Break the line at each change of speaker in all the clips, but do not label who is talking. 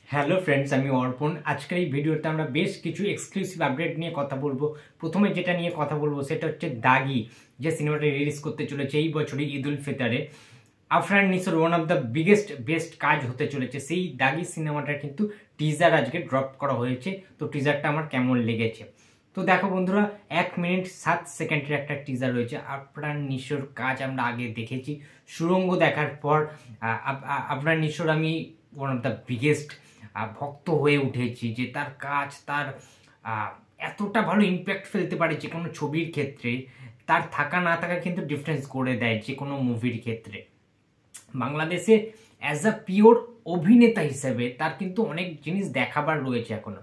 Hello friends, আমি অর্পণ। আজকের এই ভিডিওতে আমরা বেশ কিছু এক্সক্লুসিভ আপডেট নিয়ে কথা বলবো। প্রথমে যেটা নিয়ে কথা বলবো সেটা হচ্ছে দাগি, যে সিনেমাটা রিলিজ করতে চলেছে এই বছরই ঈদ উল ফিতরে। আফরান নিসোর ওয়ান অফ দ্য বেস্ট কাজ হতে চলেছে। সেই দাগি সিনেমাটার কিন্তু টিজার আজকে ড্রপ করা হয়েছে। তো টিজারটা আমার কেমন লেগেছে তো দেখো বন্ধুরা, 1 মিনিট 7 সেকেন্ডের একটা টিজার রয়েছে। আফরান নিসোর কাজ আমরা আগে দেখেছি। সুড়ঙ্গ দেখার পর আফরান নিসোর আমি ওয়ান অফ দ্য বিগেস্ট ভক্ত হয়ে উঠেছি, যে তার কাজ, তার এতটা ভালো ইম্প্যাক্ট ফেলতে পারে যে কোনো ছবির ক্ষেত্রে। তার থাকা না থাকা কিন্তু ডিফারেন্স করে দেয় যে কোনো মুভির ক্ষেত্রে। বাংলাদেশে অ্যাজ আ পিওর অভিনেতা হিসেবে তার কিন্তু অনেক জিনিস দেখাবার রয়েছে এখনো।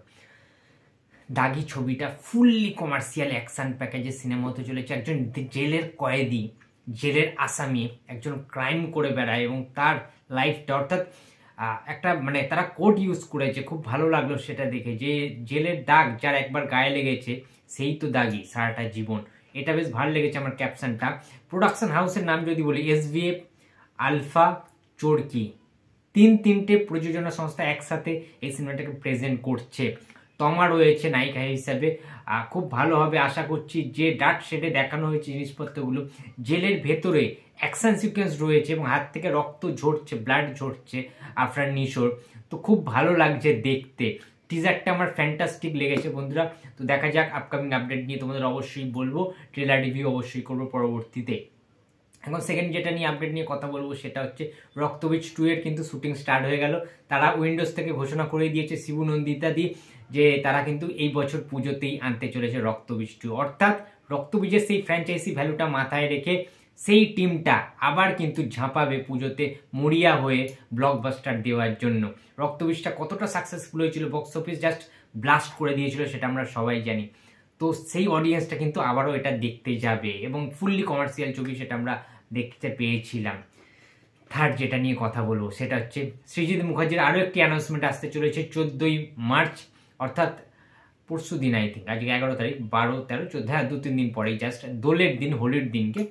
দাগি ছবিটা ফুললি কমার্শিয়াল অ্যাকশন প্যাকেজের সিনেমা হতে চলেছে। একজন জেলের কয়েদি, জেলের আসামি একজন ক্রাইম করে বেড়ায় এবং তার লাইফটা, অর্থাৎ একটা তারা কোড ইউজ করেছে, খুব ভালো লাগলো সেটা দেখে, যে জেলের দাগ যার একবার গায়ে লেগেছে সেই তো দাগি সারাটা জীবন। এটা বেশ ভালো লেগেছে আমার ক্যাপশনটা। প্রোডাকশন হাউসের নাম যদি বলি, SVF, আলফা, চরকি, তিনটে প্রযোজনা সংস্থা একসাথে এই সিনেমাটাকে প্রেজেন্ট করছে। তমা রয়েছে নায়িকা হিসাবে। খুব ভালো হবে আশা করছি। যে ডার্ক শেডে দেখানো হয়েছে জিনিসপত্রগুলো, জেলের ভেতরে অ্যাকশন সিকোয়েন্স রয়েছে এবং হাত থেকে রক্ত ঝরছে, ব্লাড ঝরছে আফরান নিসোর। তো খুব ভালো লাগছে দেখতে। টিজারটা আমার ফ্যান্টাস্টিক লেগেছে বন্ধুরা। তো দেখা যাক, আপকামিং আপডেট নিয়ে তোমাদের অবশ্যই বলবো, ট্রেলার রিভিউ অবশ্যই করবো পরবর্তীতে। এখন সেকেন্ড যেটা নিয়ে আপডেট নিয়ে কথা বলবো সেটা হচ্ছে রক্তবীজ 2 এর কিন্তু শুটিং স্টার্ট হয়ে গেল। তারা উইন্ডোজ থেকে ঘোষণা করে দিয়েছে শিবু নন্দিতা দি, যে তারা কিন্তু এই বছর পুজোতেই আনতে চলেছে রক্তবীজ 2। অর্থাৎ রক্তবীজের সেই ফ্র্যাঞ্চাইজি ভ্যালুটা মাথায় রেখে সেই টিমটা আবার কিন্তু ঝাঁপাবে পুজোতে মরিয়া হয়ে ব্লকবাস্টার দেওয়ার জন্য। রক্তবীজটা কতটা সাকসেসফুল হয়েছিল, বক্স অফিস জাস্ট ব্লাস্ট করে দিয়েছিল, সেটা আমরা সবাই জানি। তো সেই অডিয়েন্সটা কিন্তু আবারও এটা দেখতে যাবে এবং ফুললি কমার্শিয়াল ছবি, সেটা আমরা দেখতে পেয়েছিলাম। থার্ড যেটা নিয়ে কথা বলবো সেটা হচ্ছে সৃজিত মুখার্জির আরও একটি অ্যানাউন্সমেন্ট আসতে চলেছে 14ই মার্চ, অর্থাৎ পরশু দিন, আই থিঙ্ক আজকে 11 তারিখ, 12, 13, 14, হ্যাঁ 2-3 দিন পরেই, জাস্ট দোলের দিন, হোলির দিনকে।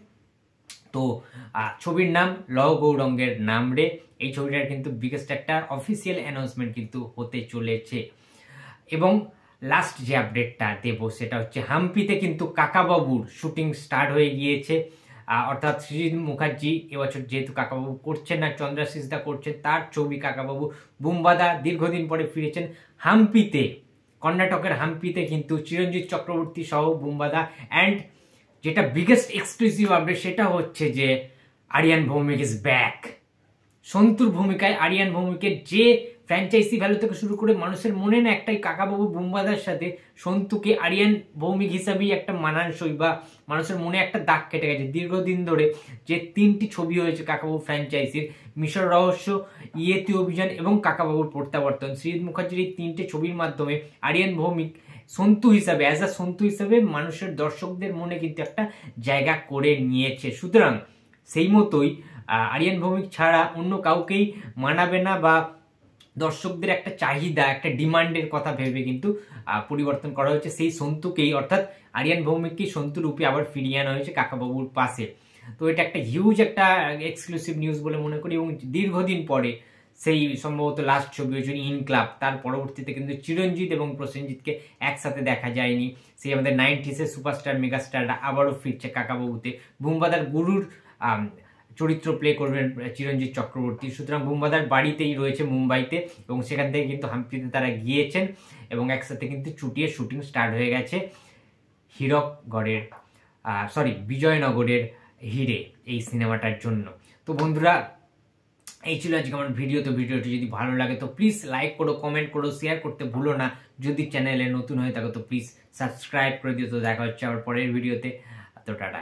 তো ছবির নাম ল গৌরঙ্গের নাম রে। এই ছবিটার কিন্তু বিগেস্ট একটা অফিসিয়াল অ্যানাউন্সমেন্ট কিন্তু হতে চলেছে। এবং লাস্ট যে আপডেটটা দেবো সেটা হচ্ছে হাম্পিতে কিন্তু কাকাবাবুর শুটিং স্টার্ট হয়ে গিয়েছে। অর্থাৎ সৃজিত মুখার্জি এবছর যেহেতু কাকাবাবু করছেন না, চন্দ্রাশিস দা করছেন তার ছবি কাকাবাবু। বুম্বাদা দীর্ঘদিন পরে ফিরেছেন হাম্পিতে, কর্ণাটকের হাম্পিতে কিন্তু চিরঞ্জিত চক্রবর্তী সহ বুম্বাদা। অ্যান্ড যেটা বিগেস্ট এক্সক্লুসিভ আপডেট সেটা হচ্ছে যে আরিয়ান ভৌমিক ইজ ব্যাক। সন্তুর ভূমিকায় আরিয়ান ভৌমিকের যে ফ্র্যাঞ্চাইজি ভ্যালু থেকে শুরু করে মানুষের মনে না একটাই, কাকাবাবু বুম্বাদার সাথে সন্তুকে আরিয়ান ভৌমিক হিসাবেই একটা মানানসই, বা মানুষের মনে একটা দাগ কেটে গেছে দীর্ঘদিন ধরে। যে 3টি ছবি হয়েছে কাকাবাবু ফ্র্যাঞ্চাইজির, মিশর রহস্য, ইয়েতি অভিযান এবং কাকাবাবুর প্রত্যাবর্তন, সৃজিত মুখার্জির এই 3টে ছবির মাধ্যমে আরিয়ান ভৌমিক সন্তু হিসাবে, অ্যাজ আ সন্তু হিসাবে মানুষের, দর্শকদের মনে কিন্তু একটা জায়গা করে নিয়েছে। সুতরাং সেই মতোই আরিয়ান ভৌমিক ছাড়া অন্য কাউকেই মানাবে না, বা দর্শকদের একটা চাহিদা, একটা ডিমান্ডের কথা ভেবে কিন্তু পরিবর্তন করা হয়েছে। সেই সন্তুকেই, অর্থাৎ আরিয়ান ভৌমিককেই সন্তু রূপে আবার ফিরিয়ে আনা হয়েছে কাকাবাবুর পাশে। তো এটা একটা হিউজ একটা এক্সক্লুসিভ নিউজ বলে মনে করি। এবং দীর্ঘদিন পরে সেই সম্ভবত লাস্ট ছবি হয়েছিল ইনক্লাব, তার পরবর্তীতে কিন্তু চিরঞ্জিত এবং প্রসেনজিৎকে একসাথে দেখা যায়নি। সেই আমাদের 90s সুপারস্টার মেগাস্টাররা আবারও ফিরছে কাকাবাবুতে। বুম্বাদার গুরুর চরিত্র প্লে করবেন চিরঞ্জিত চক্রবর্তী। সুতরাং বুম্বাদার বাড়িতেই রয়েছে মুম্বাইতে, এবং সেখান থেকে কিন্তু হাম্পিতে তারা গিয়েছেন এবং একসাথে কিন্তু চুটিয়ে শুটিং স্টার্ট হয়ে গেছে বিজয়নগরের হিরে এই সিনেমাটার জন্য। তো বন্ধুরা, এই ছিল আজকে আমার ভিডিও। তো ভিডিওটি যদি ভালো লাগে তো প্লিজ লাইক করো, কমেন্ট করো, শেয়ার করতে ভুলো না। যদি চ্যানেলে নতুন হয়ে থাকো তো প্লিজ সাবস্ক্রাইব করে দিও। তো দেখা হচ্ছে আবার পরের ভিডিওতে। তো টাটা।